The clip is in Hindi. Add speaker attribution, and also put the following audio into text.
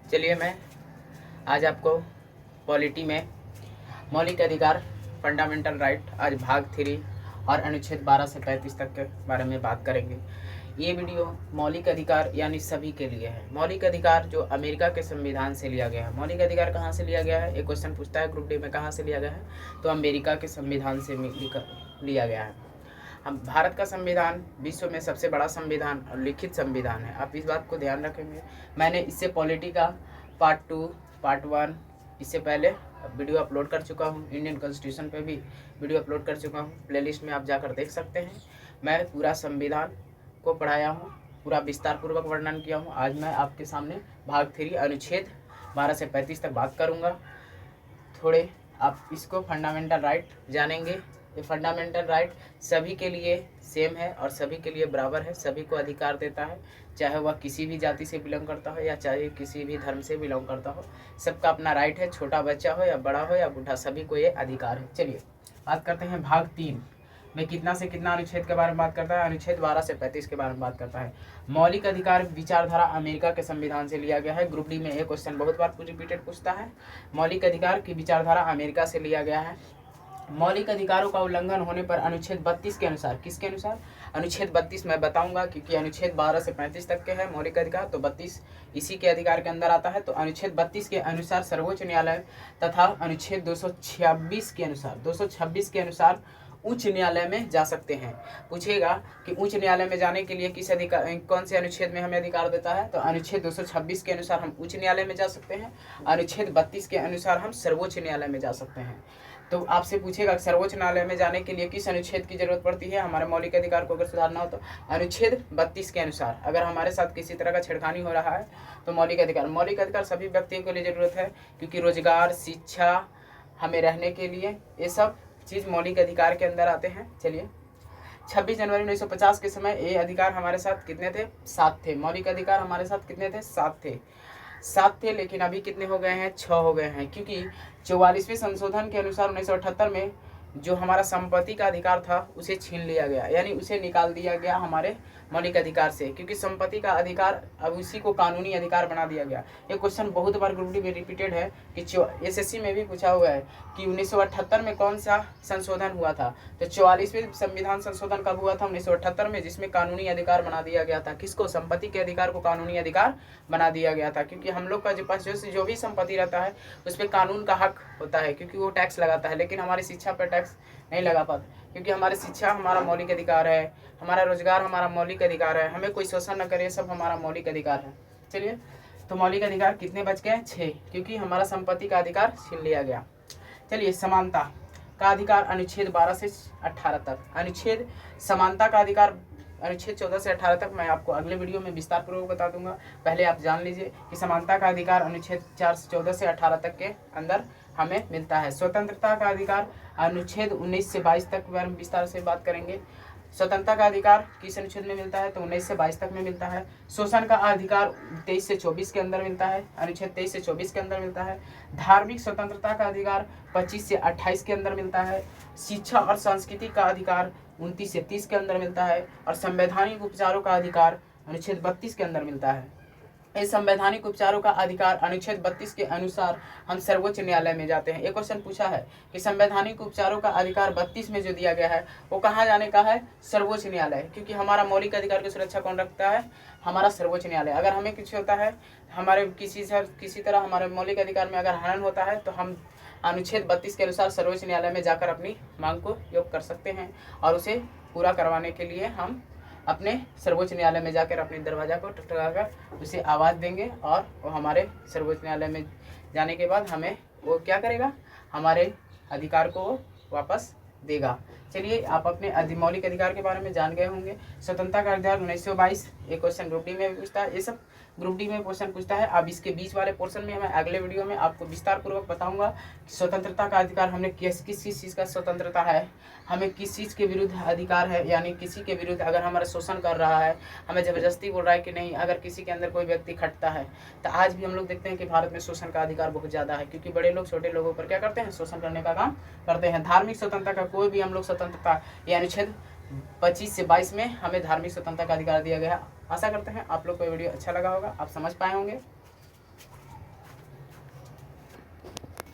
Speaker 1: चलिए मैं आज आपको पॉलिटी में मौलिक अधिकार फंडामेंटल राइट आज भाग 3 और अनुच्छेद 12 से 35 तक के बारे में बात करेंगे। ये वीडियो मौलिक अधिकार यानी सभी के लिए है। मौलिक अधिकार जो अमेरिका के संविधान से लिया गया है। मौलिक अधिकार कहाँ से लिया गया है? एक क्वेश्चन पूछता है ग्रुप डी में, कहाँ से लिया गया है? तो अमेरिका के संविधान से लिया गया है। हम भारत का संविधान विश्व में सबसे बड़ा संविधान और लिखित संविधान है। आप इस बात को ध्यान रखेंगे। मैंने इससे पॉलिटी का पार्ट 2 पार्ट 1 इससे पहले वीडियो अपलोड कर चुका हूँ। इंडियन कॉन्स्टिट्यूशन पे भी वीडियो अपलोड कर चुका हूँ। प्लेलिस्ट में आप जाकर देख सकते हैं। मैं पूरा संविधान को पढ़ाया हूँ, पूरा विस्तार पूर्वक वर्णन किया हूँ। आज मैं आपके सामने भाग 3 अनुच्छेद 12 से 35 तक बात करूँगा। थोड़े आप इसको फंडामेंटल राइट जानेंगे। ये फंडामेंटल राइट सभी के लिए सेम है और सभी के लिए बराबर है। सभी को अधिकार देता है, चाहे वह किसी भी जाति से बिलोंग करता हो या चाहे किसी भी धर्म से बिलोंग करता हो। सबका अपना राइट है, छोटा बच्चा हो या बड़ा हो या बूढ़ा, सभी को ये अधिकार है। चलिए बात करते हैं भाग 3 में कितना से कितना अनुच्छेद के बारे में बात करता है। अनुच्छेद 12 से 35 के बारे में बात करता है। मौलिक अधिकार विचारधारा अमेरिका के संविधान से लिया गया है। ग्रुप डी में एक क्वेश्चन बहुत बार रिपीटेड पूछता है। मौलिक अधिकार की विचारधारा अमेरिका से लिया गया है। मौलिक अधिकारों का उल्लंघन होने पर अनुच्छेद 32 के अनुसार, किसके अनुसार? अनुच्छेद 32 मैं बताऊंगा, क्योंकि अनुच्छेद 12 से 35 तक के है मौलिक अधिकार, तो 32 इसी के अधिकार के अंदर आता है। तो अनुच्छेद 32 के अनुसार सर्वोच्च न्यायालय तथा अनुच्छेद 226 के अनुसार उच्च न्यायालय में जा सकते हैं। पूछेगा कि उच्च न्यायालय में जाने के लिए किस अधिकार, कौन से अनुच्छेद में हमें अधिकार देता है? तो अनुच्छेद 226 के अनुसार हम उच्च न्यायालय में जा सकते हैं। अनुच्छेद 32 के अनुसार हम सर्वोच्च न्यायालय में जा सकते हैं। तो आपसे पूछेगा सर्वोच्च न्यायालय में जाने के लिए किस अनुच्छेद की जरूरत पड़ती है? हमारे मौलिक अधिकार को अगर सुधारना हो तो अनुच्छेद 32 के अनुसार। अगर हमारे साथ किसी तरह का छेड़खानी हो रहा है तो मौलिक अधिकार सभी व्यक्तियों के लिए जरूरत है, क्योंकि रोजगार, शिक्षा, हमें रहने के लिए, ये सब चीज़ मौलिक अधिकार के अंदर आते हैं। चलिए 26 जनवरी 1950 के समय ये अधिकार हमारे साथ कितने थे? 7 थे। मौलिक अधिकार हमारे साथ कितने थे? 7 थे। लेकिन अभी कितने हो गए हैं? 6 हो गए हैं, क्योंकि 44वें संशोधन के अनुसार 1978 में जो हमारा संपत्ति का अधिकार था उसे छीन लिया गया, यानी उसे निकाल दिया गया हमारे मौलिक अधिकार से, क्योंकि संपत्ति का अधिकार अब उसी को कानूनी अधिकार बना दिया गया। ये क्वेश्चन बहुत बार ग्रुप डी में रिपीटेड है कि एसएससी में भी पूछा हुआ है कि 1978 में कौन सा संशोधन हुआ था? तो 44वें संविधान संशोधन कब हुआ था? 1978 में, जिसमें कानूनी अधिकार बना दिया गया था। किसको? संपत्ति के अधिकार को कानूनी अधिकार बना दिया गया था, क्योंकि हम लोग का जो पास जो भी संपत्ति रहता है उस पर कानून का हक होता है, क्योंकि वो टैक्स लगाता है। लेकिन हमारी शिक्षा पर टैक्स नहीं लगा पाता, क्योंकि हमारी शिक्षा हमारा मौलिक अधिकार है, हमारा रोजगार हमारा मौलिक अधिकार है, हमें कोई शोषण न करे, सब हमारा मौलिक अधिकार है। चलिए तो मौलिक अधिकार कितने बच गए? 6, क्योंकि हमारा संपत्ति का अधिकार छीन लिया गया। चलिए समानता का अधिकार अनुच्छेद 12 से 18 तक। अनुच्छेद समानता का अधिकार अनुच्छेद 14 से 18 तक मैं आपको अगले वीडियो में विस्तार पूर्वक बता दूंगा। पहले आप जान लीजिए कि समानता का अधिकार अनुच्छेद 14 से 18 तक के अंदर हमें मिलता है। स्वतंत्रता का अधिकार अनुच्छेद 19 से 22 तक विस्तार से बात करेंगे। स्वतंत्रता का अधिकार किस अनुच्छेद में मिलता है? तो 19 से 22 तक में मिलता है। शोषण का अधिकार 23 से 24 के अंदर मिलता है, अनुच्छेद 23 से 24 के अंदर मिलता है। धार्मिक स्वतंत्रता का अधिकार 25 से 28 के अंदर मिलता है। शिक्षा और संस्कृति का अधिकार 29 से 30 के अंदर मिलता है। और संवैधानिक उपचारों का अधिकार अनुच्छेद 32 के अंदर मिलता है। इस संवैधानिक उपचारों का अधिकार अनुच्छेद 32 के अनुसार हम सर्वोच्च न्यायालय में जाते हैं। एक क्वेश्चन पूछा है कि संवैधानिक उपचारों का अधिकार 32 में जो दिया गया है वो कहाँ जाने का है? सर्वोच्च न्यायालय, क्योंकि हमारा मौलिक अधिकार की सुरक्षा कौन रखता है? हमारा सर्वोच्च न्यायालय। अगर हमें कुछ होता है, हमारे किसी तरह हमारे मौलिक अधिकार में अगर हनन होता है तो हम अनुच्छेद 32 के अनुसार सर्वोच्च न्यायालय में जाकर अपनी मांग को योग कर सकते हैं, और उसे पूरा करवाने के लिए हम अपने सर्वोच्च न्यायालय में जाकर अपने दरवाजा को ठकठकाकर उसे आवाज़ देंगे, और वो हमारे सर्वोच्च न्यायालय में जाने के बाद हमें वो क्या करेगा? हमारे अधिकार को वापस देगा। चलिए आप अपने मौलिक अधिकार के बारे में जान गए होंगे। स्वतंत्रता का अधिकार 1922, एक क्वेश्चन ग्रुप डी में पूछता है। ये सब ग्रुप डी में क्वेश्चन पूछता है। अब इसके बीच वाले पोर्शन में मैं अगले वीडियो में आपको विस्तार पूर्वक बताऊंगा कि स्वतंत्रता का अधिकार हमने किस चीज़ का स्वतंत्रता है, हमें किस चीज़ के विरुद्ध अधिकार है, यानी किसी के विरुद्ध अगर हमारा शोषण कर रहा है, हमें ज़बरदस्ती बोल रहा है कि नहीं, अगर किसी के अंदर कोई व्यक्ति खटता है। तो आज भी हम लोग देखते हैं कि भारत में शोषण का अधिकार बहुत ज़्यादा है, क्योंकि बड़े लोग छोटे लोगों पर क्या करते हैं? शोषण करने का काम करते हैं। धार्मिक स्वतंत्रता का कोई भी हम लोग स्वतंत्रता, या अनुच्छेद 25 से 22 में हमें धार्मिक स्वतंत्रता का अधिकार दिया गया है। आशा करते हैं आप लोग को वीडियो अच्छा लगा होगा, आप समझ पाए होंगे।